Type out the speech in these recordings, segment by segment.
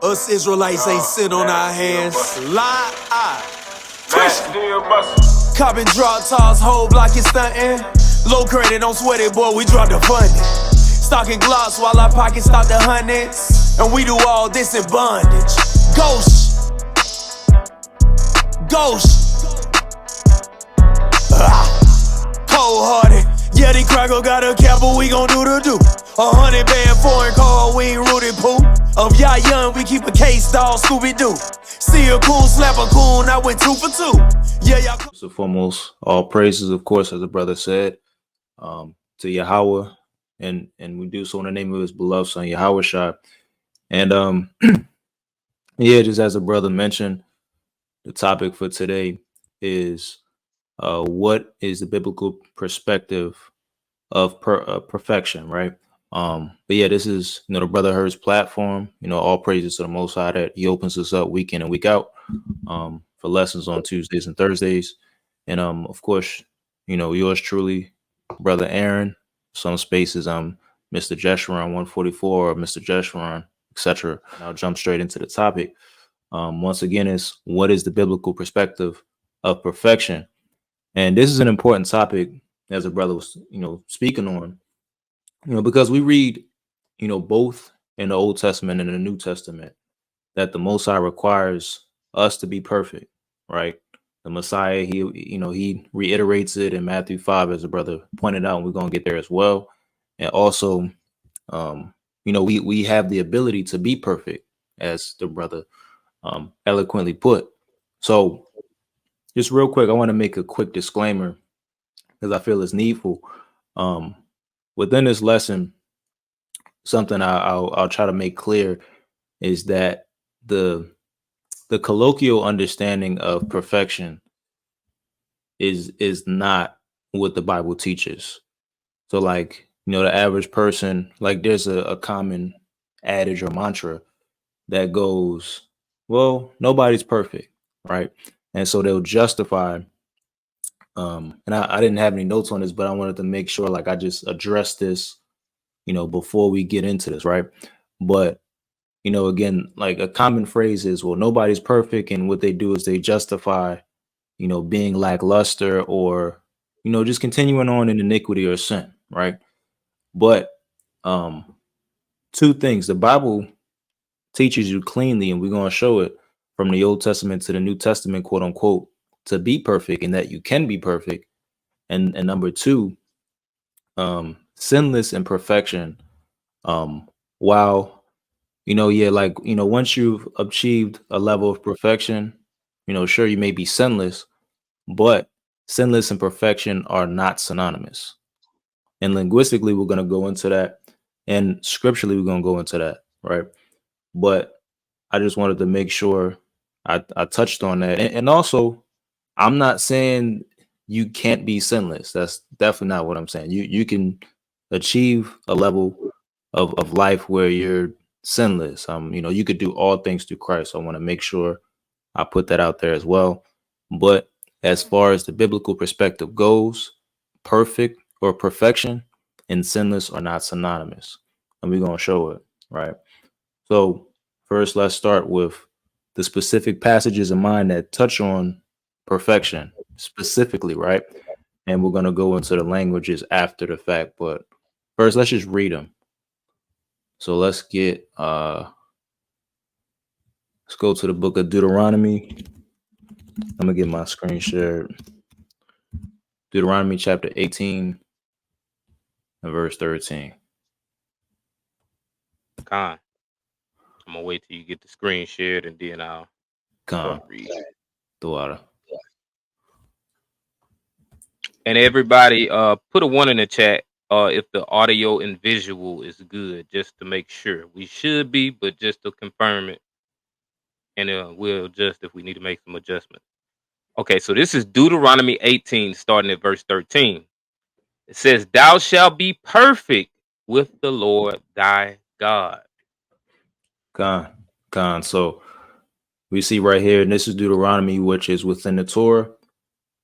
Us Israelites ain't sit on our hands. Lie. Christian Copping drop toss, whole block is stuntin'. Low credit, don't sweat it, boy, we drop the funding. Stocking glocks while our pockets stock the hundreds. And we do all this in bondage. Ghost. Cold-hearted. Yeah, the cracker got a cap, but we gon' do the do. 100 band foreign call, we ain't rooted poo. Of y'all young, we keep a case, dog, Scooby-Doo. See a coon, slap a coon, I went 2 for 2. Yeah, y'all. First and foremost, all praises, of course, as the brother said, to Yahweh, and we do so in the name of his beloved son, Yahweh Shai. And yeah, just as the brother mentioned, the topic for today is what is the biblical perspective of perfection, right? But yeah, this is, the Brother Herd's platform. All praises to the Most High that he opens us up week in and week out for lessons on Tuesdays and Thursdays. And of course, yours truly, Brother Aaron. Some spaces, Mr. Jeshurun 144 or Mr. Jeshurun, etc. I'll jump straight into the topic. Once again, is what is the biblical perspective of perfection? And this is an important topic, as a brother was, speaking on, because we read, both in the Old Testament and the New Testament, that the Most High requires us to be perfect, right? The Messiah, he reiterates it in Matthew 5, as the brother pointed out, and we're going to get there as well. And also, we have the ability to be perfect, as the brother eloquently put. So just real quick, I want to make a quick disclaimer because I feel it's needful. Within this lesson, something I'll try to make clear is that the colloquial understanding of perfection is not what the Bible teaches. So like, the average person, like there's a common adage or mantra that goes, well, nobody's perfect, right? And so they'll justify, and I didn't have any notes on this, but I wanted to make sure like I just address this, before we get into this, right? But, again, like a common phrase is, well, nobody's perfect. And what they do is they justify, being lackluster or, just continuing on in iniquity or sin, right? But two things, the Bible teaches you cleanly, and we're going to show it from the Old Testament to the New Testament, quote unquote, to be perfect and that you can be perfect. And number two, sinless and perfection. While, once you've achieved a level of perfection, sure, you may be sinless, but sinless and perfection are not synonymous. And linguistically, we're going to go into that. And scripturally, we're going to go into that, right? But I just wanted to make sure I touched on that. And also, I'm not saying you can't be sinless. That's definitely not what I'm saying. You can achieve a level of life where you're sinless. You could do all things through Christ. I want to make sure I put that out there as well. But as far as the biblical perspective goes, perfect or perfection and sinless are not synonymous. And we're going to show it, right? So first, let's start with the specific passages in mind that touch on perfection specifically, right? And we're going to go into the languages after the fact. But first, let's just read them. So let's get, let's go to the book of Deuteronomy. I'm going to get my screen shared. Deuteronomy chapter 18 and verse 13. Con. I'm going to wait till you get the screen shared and then I'll read the water. And everybody, put a 1 in the chat if the audio and visual is good, just to make sure. We should be, but just to confirm it. And we'll adjust if we need to make some adjustments. Okay, so this is Deuteronomy 18, starting at verse 13. It says, "Thou shalt be perfect with the Lord thy God." Con. So we see right here, and this is Deuteronomy, which is within the Torah.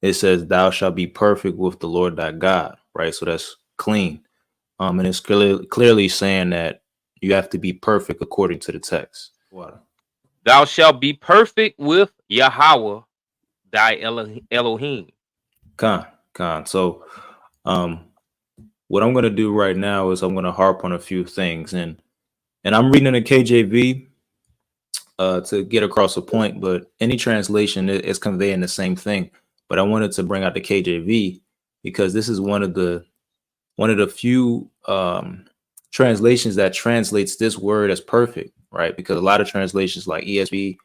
It says, "Thou shalt be perfect with the Lord thy God," right? So that's clean. And it's clearly saying that you have to be perfect according to the text. Water. Thou shalt be perfect with Yahweh, thy Elohim. Con. So, what I'm going to do right now is I'm going to harp on a few things, and I'm reading the KJV to get across a point, but any translation is conveying the same thing. But I wanted to bring out the KJV because this is one of the few translations that translates this word as perfect, right? Because a lot of translations like ESV,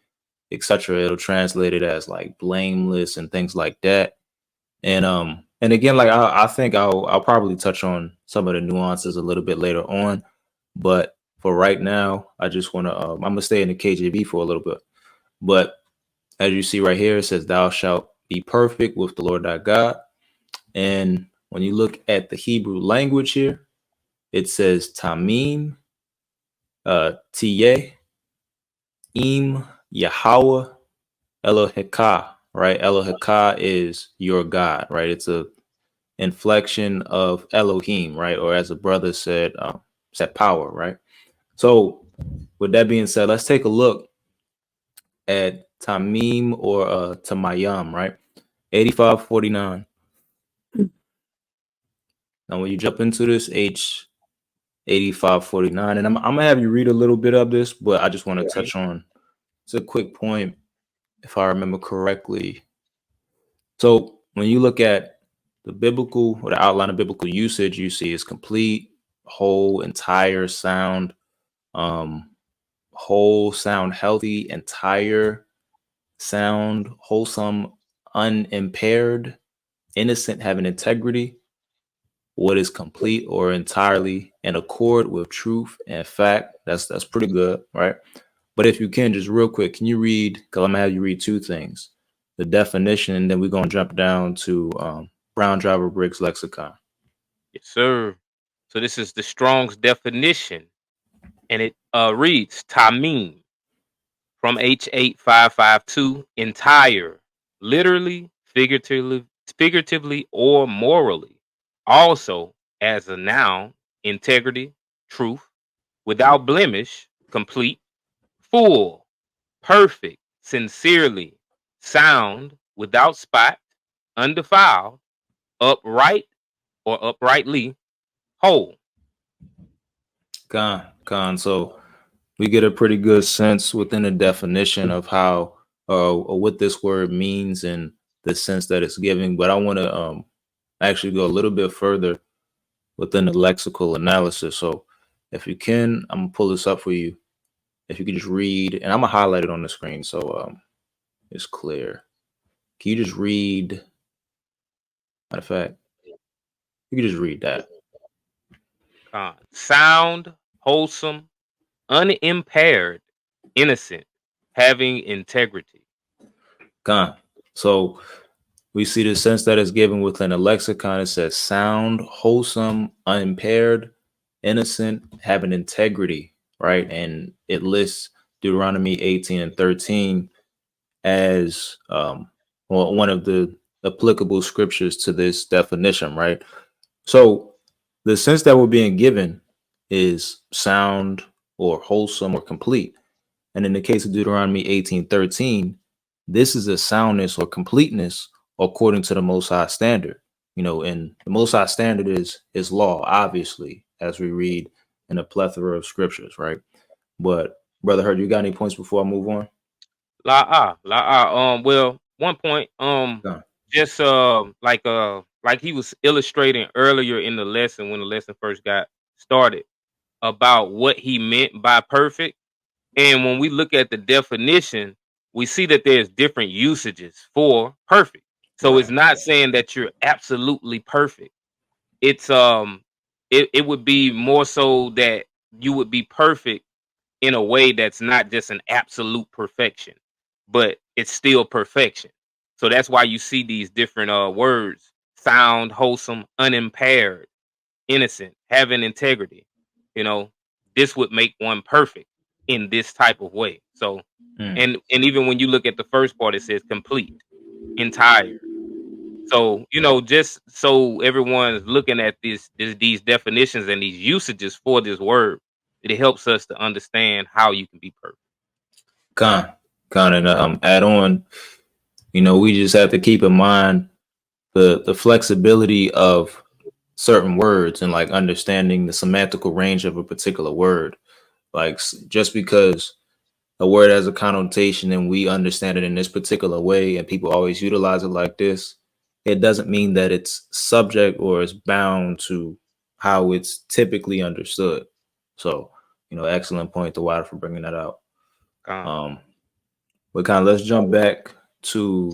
etc., it'll translate it as like blameless and things like that. And again, like I think I'll probably touch on some of the nuances a little bit later on, but for right now, I just want to I'm gonna stay in the KJV for a little bit. But as you see right here, it says, "Thou shalt be perfect with the Lord thy God." And when you look at the Hebrew language here, it says Tamim, Tiye, Im, Yahweh, Elohika, right? Elohika is your God, right? It's a inflection of Elohim, right? Or as a brother said, said power, right? So with that being said, let's take a look at Tamim or Tamayam, right? 8549. Now when you jump into this H 8549, and I'm gonna have you read a little bit of this, but I just want to touch on, it's a quick point if I remember correctly. So when you look at the biblical or the outline of biblical usage, you see is complete, whole, entire, sound, whole, sound, healthy, entire, sound, wholesome, unimpaired, innocent, having integrity, what is complete or entirely in accord with truth and fact. That's pretty good, right? But if you can, just real quick, can you read, because I'm gonna have you read two things, the definition, and then we're gonna jump down to Brown Driver Briggs lexicon. Yes, sir. So this is the Strong's definition, and it reads Tamim from H8552, entire, literally, figuratively, or morally. Also, as a noun, integrity, truth, without blemish, complete, full, perfect, sincerely, sound, without spot, undefiled, upright or uprightly, whole. Con. So we get a pretty good sense within the definition of how or what this word means and the sense that it's giving. But I want to actually go a little bit further within the lexical analysis. So if you can, I'm gonna pull this up for you. If you could just read, and I'm gonna highlight it on the screen so it's clear. Can you just read? Matter of fact, you can just read that. Sound, wholesome, unimpaired, innocent, having integrity. So we see the sense that is given within a lexicon. It says sound, wholesome, unimpaired, innocent, having integrity, right? And it lists Deuteronomy 18 and 13 as one of the applicable scriptures to this definition, right? So the sense that we're being given is sound or wholesome or complete. And in the case of Deuteronomy 18:13, this is a soundness or completeness according to the Most High standard. You know, and the Most High standard is law, obviously, as we read in a plethora of scriptures, right? But Brother Hurt, you got any points before I move on? Well, one point, just like he was illustrating earlier in the lesson when the lesson first got started about what he meant by perfect. And when we look at the definition, we see that there's different usages for perfect. So it's not saying that you're absolutely perfect. It's it would be more so that you would be perfect in a way that's not just an absolute perfection, but it's still perfection. So that's why you see these different words: sound, wholesome, unimpaired, innocent, having integrity. You know, this would make one perfect in this type of way. So, and even when you look at the first part, it says complete, entire. So, you know, just so everyone's looking at these definitions and these usages for this word, it helps us to understand how you can be perfect. And add on, we just have to keep in mind the flexibility of certain words and like understanding the semantical range of a particular word. Like just because a word has a connotation and we understand it in this particular way and people always utilize it like this, it doesn't mean that it's subject or is bound to how it's typically understood. So, excellent point to Wada for bringing that out. But let's jump back to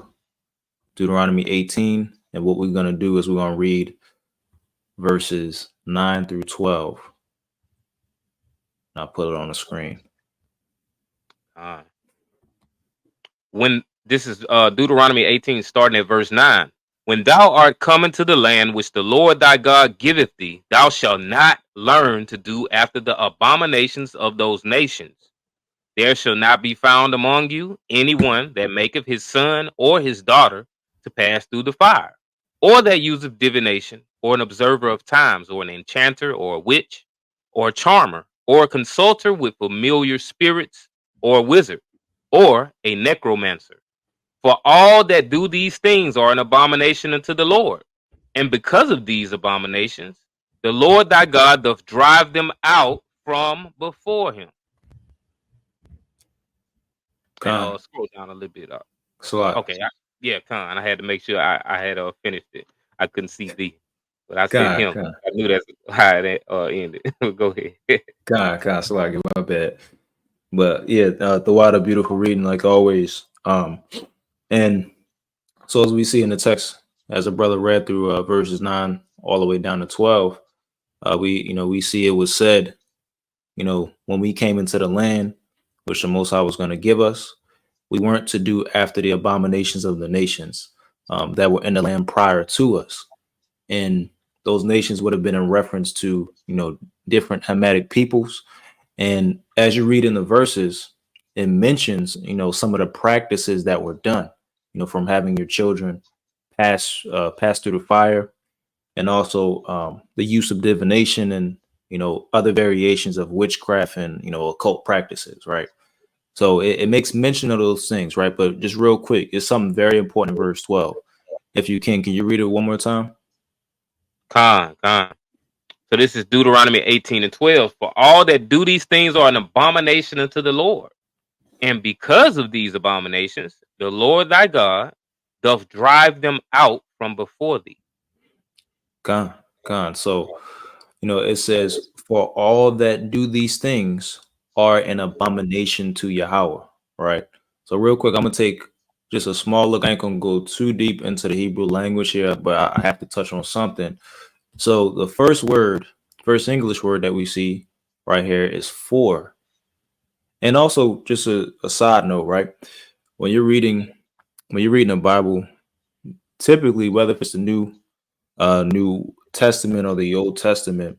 Deuteronomy 18, and what we're going to do is we're going to read verses 9 through 12. I'll put it on the screen. When this is Deuteronomy 18, starting at verse 9. When thou art come into the land which the Lord thy God giveth thee, thou shalt not learn to do after the abominations of those nations. There shall not be found among you anyone that maketh his son or his daughter to pass through the fire, or that useth divination, or an observer of times, or an enchanter, or a witch, or a charmer, or a consulter with familiar spirits, or a wizard, or a necromancer. For all that do these things are an abomination unto the Lord. And because of these abominations, the Lord thy God doth drive them out from before him. And scroll down a little bit up. Okay, Khan. I had to make sure I had finished it. I couldn't see thee, but I said him. I knew that's how it ended. Go ahead. Salaki, my bad. But yeah, the water, beautiful reading like always. And so as we see in the text, as a brother read through verses 9 all the way down to 12, we see it was said, when we came into the land, which the Most High was going to give us, we weren't to do after the abominations of the nations that were in the land prior to us. And those nations would have been in reference to, different Hamitic peoples. And as you read in the verses, it mentions, some of the practices that were done, from having your children pass through the fire, and also the use of divination and, other variations of witchcraft and, occult practices, right? So it makes mention of those things, right? But just real quick, it's something very important in verse 12. If you can you read it one more time? Khan. So this is Deuteronomy 18 and 12. For all that do these things are an abomination unto the Lord. And because of these abominations, the Lord thy God doth drive them out from before thee. Khan. So, it says, for all that do these things are an abomination to Yahweh, right? So real quick, I'm going to take just a small look. I ain't going to go too deep into the Hebrew language here, but I have to touch on something. So the first English word that we see right here is for. And also just a side note, right? When you're reading the Bible, typically, whether it's the New Testament or the Old Testament,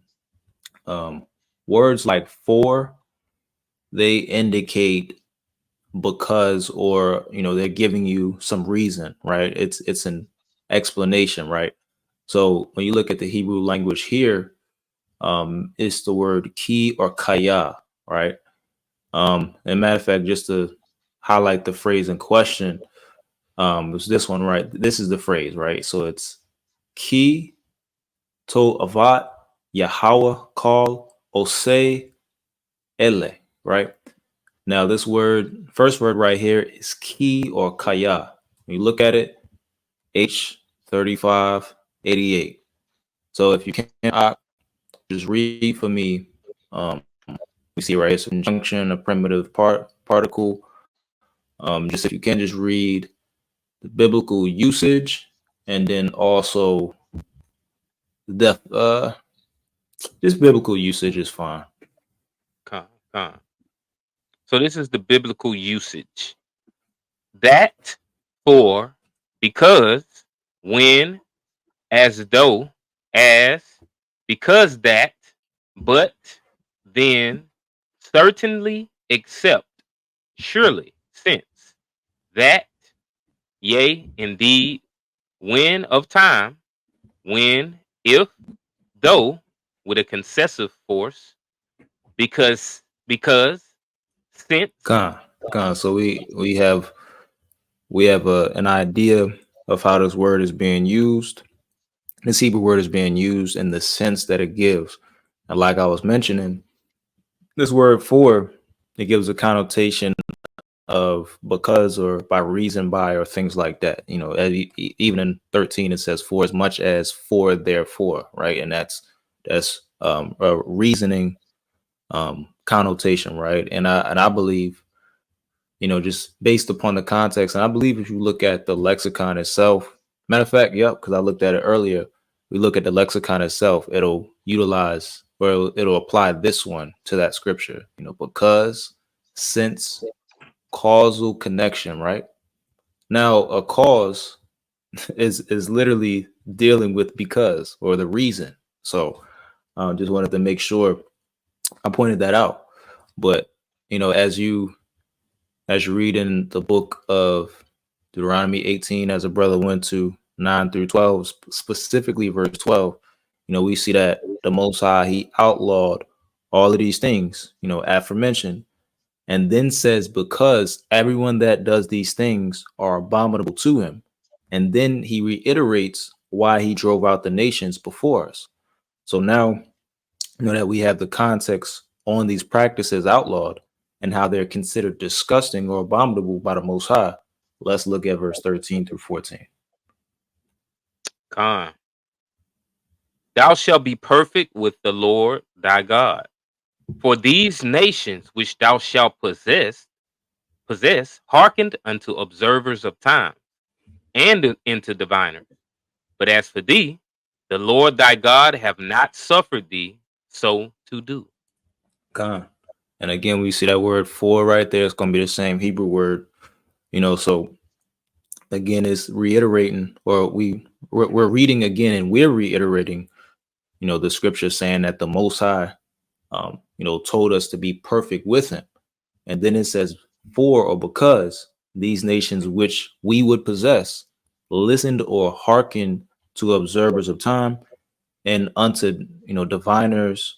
words like for, they indicate because, or they're giving you some reason, right? It's an explanation, right? So when you look at the Hebrew language here, it's the word ki or kaya, right? And matter of fact, just to highlight the phrase in question, it's this one, right? This is the phrase, right? So it's ki to avat Yahweh call osei ele, right? Now this first word right here is ki or kaya. When you look at it, H3588. So if you can't just read for me, we see right, it's a conjunction, a primitive particle. Just if you can just read the biblical usage, and then also just biblical usage is fine. So this is the biblical usage. That, for, because, when, as though, as, because that, but, then, certainly, except, surely, since, that, yea, indeed, when of time, when, if, though, with a concessive force, because, since, So we have an idea of how this word is being used. This Hebrew word is being used in the sense that it gives. And like I was mentioning, this word for, it gives a connotation of because or by reason by or things like that. You know, even in 13 it says for as much as for therefore, right? And that's a reasoning connotation, right? And I believe, you know, just based upon the context, and I believe if you look at the lexicon itself, matter of fact, yep, because I looked at it earlier, we look at the lexicon itself, it'll utilize or it'll apply this one to that scripture, you know, because, since, causal connection, right? Now, a cause is literally dealing with because or the reason. So just wanted to make sure I pointed that out. But you know, as you read in the book of Deuteronomy 18, as a brother went to 9 through 12, specifically verse 12, you know, we see that the Most High, he outlawed all of these things, you know, aforementioned, and then says, because everyone that does these things are abominable to him. And then he reiterates why he drove out the nations before us. So now, you know, that we have the context on these practices outlawed and how they're considered disgusting or abominable by the Most High, let's look at verse 13 through 14. Con. Thou shalt be perfect with the Lord thy God. For these nations which thou shalt possess, hearkened unto observers of time, and into diviners. But as for thee, the Lord thy God have not suffered thee so to do. Con. And again, we see that word for right there. It's going to be the same Hebrew word, you know, so again, it's reiterating, or we're reading again and we're reiterating, you know, the scripture saying that the Most High, you know, told us to be perfect with him. And then it says, for or because these nations which we would possess listened or hearkened to observers of time and unto, you know, diviners.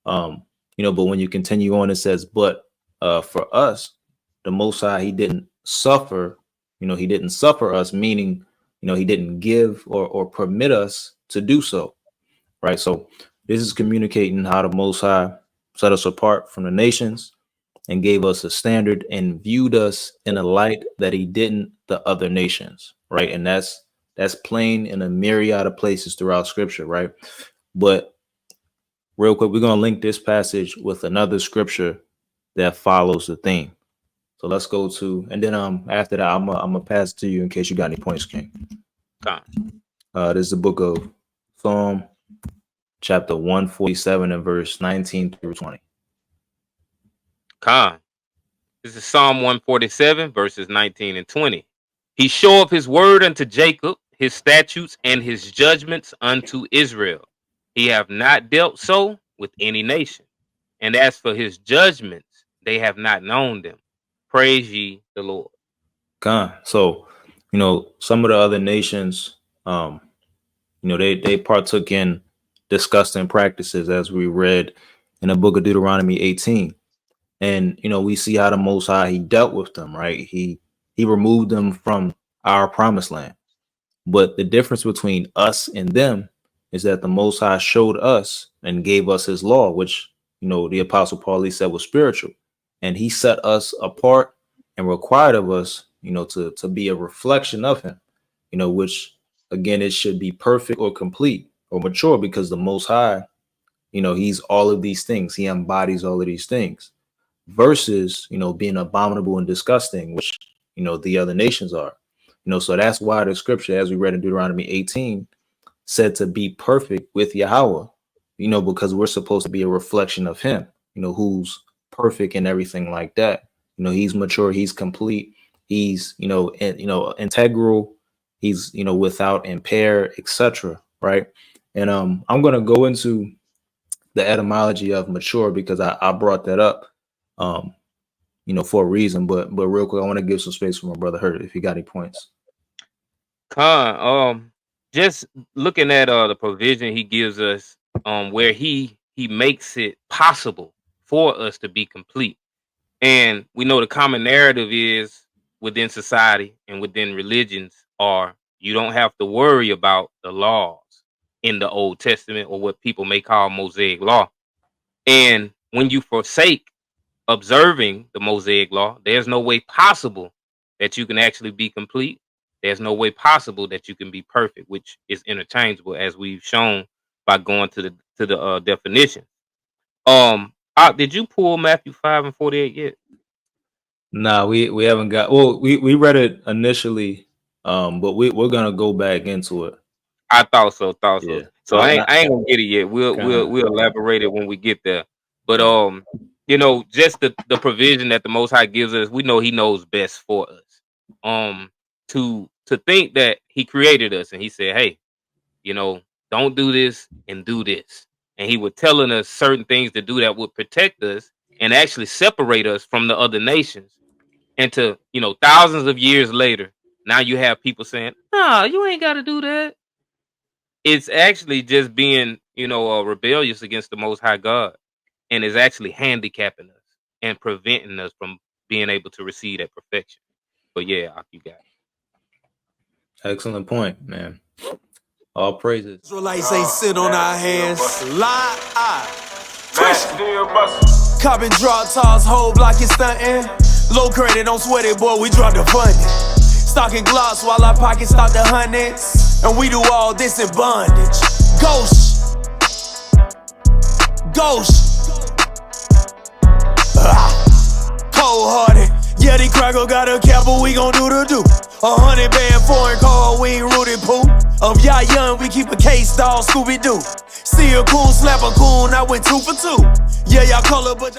You know, but when you continue on, it says, but for us, the Most High, he didn't suffer, you know, he didn't suffer us, meaning, you know, he didn't give or permit us to do so. Right. So this is communicating how the Most High set us apart from the nations and gave us a standard and viewed us in a light that he didn't the other nations. Right. And that's plain in a myriad of places throughout scripture. Right. But real quick, we're going to link this passage with another scripture that follows the theme. So let's go to, and then after that, I'm gonna pass it to you in case you got any points, King. Con. This is the book of Psalm, chapter 147 and verse 19 through 20. Con. This is Psalm 147, verses 19 and 20. He showeth his word unto Jacob, his statutes and his judgments unto Israel. He have not dealt so with any nation. And as for his judgments, they have not known them. Praise ye the Lord. So, you know, some of the other nations, you know, they partook in disgusting practices, as we read in the book of Deuteronomy 18. And, you know, we see how the Most High, he dealt with them, right? He removed them from our promised land. But the difference between us and them is that the Most High showed us and gave us his law, which, you know, the Apostle Paul, he said, was spiritual. And he set us apart and required of us, you know, to be a reflection of him, you know, which, again, it should be perfect or complete or mature, because the Most High, you know, he's all of these things. He embodies all of these things versus, you know, being abominable and disgusting, which, you know, the other nations are. You know, so that's why the scripture, as we read in Deuteronomy 18, said to be perfect with Yahweh, you know, because we're supposed to be a reflection of him, you know, who's perfect and everything like that. You know, he's mature, he's complete, he's, you know, integral, he's, you know, without impair, etc. Right. And I'm gonna go into the etymology of mature because I brought that up, you know, for a reason. But real quick, I want to give some space for my brother Hurt if he got any points. Con, just looking at the provision he gives us, where he makes it possible for us to be complete. And we know the common narrative is within society and within religions are you don't have to worry about the laws in the Old Testament or what people may call Mosaic law. And when you forsake observing the Mosaic law, there's no way possible that you can actually be complete. There's no way possible that you can be perfect, which is interchangeable, as we've shown by going to the definition. Did you pull Matthew 5:48 yet? Nah, we haven't got. Well, we read it initially, but we're gonna go back into it. I thought so. Yeah. So I ain't gonna get it yet. We'll elaborate it when we get there. But just the provision that the Most High gives us, we know He knows best for us. To think that He created us and He said, hey, don't do this and do this, and He was telling us certain things to do that would protect us and actually separate us from the other nations. And to thousands of years later, now you have people saying, "Nah, you ain't got to do that." It's actually just being, rebellious against the Most High God, and is actually handicapping us and preventing us from being able to receive that perfection. But yeah, you got it. Excellent point, man. All praises. Israelites ain't sit on our hands. Christian Copping drop toss, whole block is stunting. Low credit, don't sweat it, boy, we drop the funding. Stocking gloss while our pockets stock the hundreds. And we do all this in bondage. Ghost. Cold-hearted. Yeah, the cracker got a cap, but we gon' do the do. 100 band foreign call, we ain't rooted poo. Of y'all young, we keep a case, dog, Scooby-Doo. See a coon, slap a coon, I went 2 for 2. Yeah, y'all color, but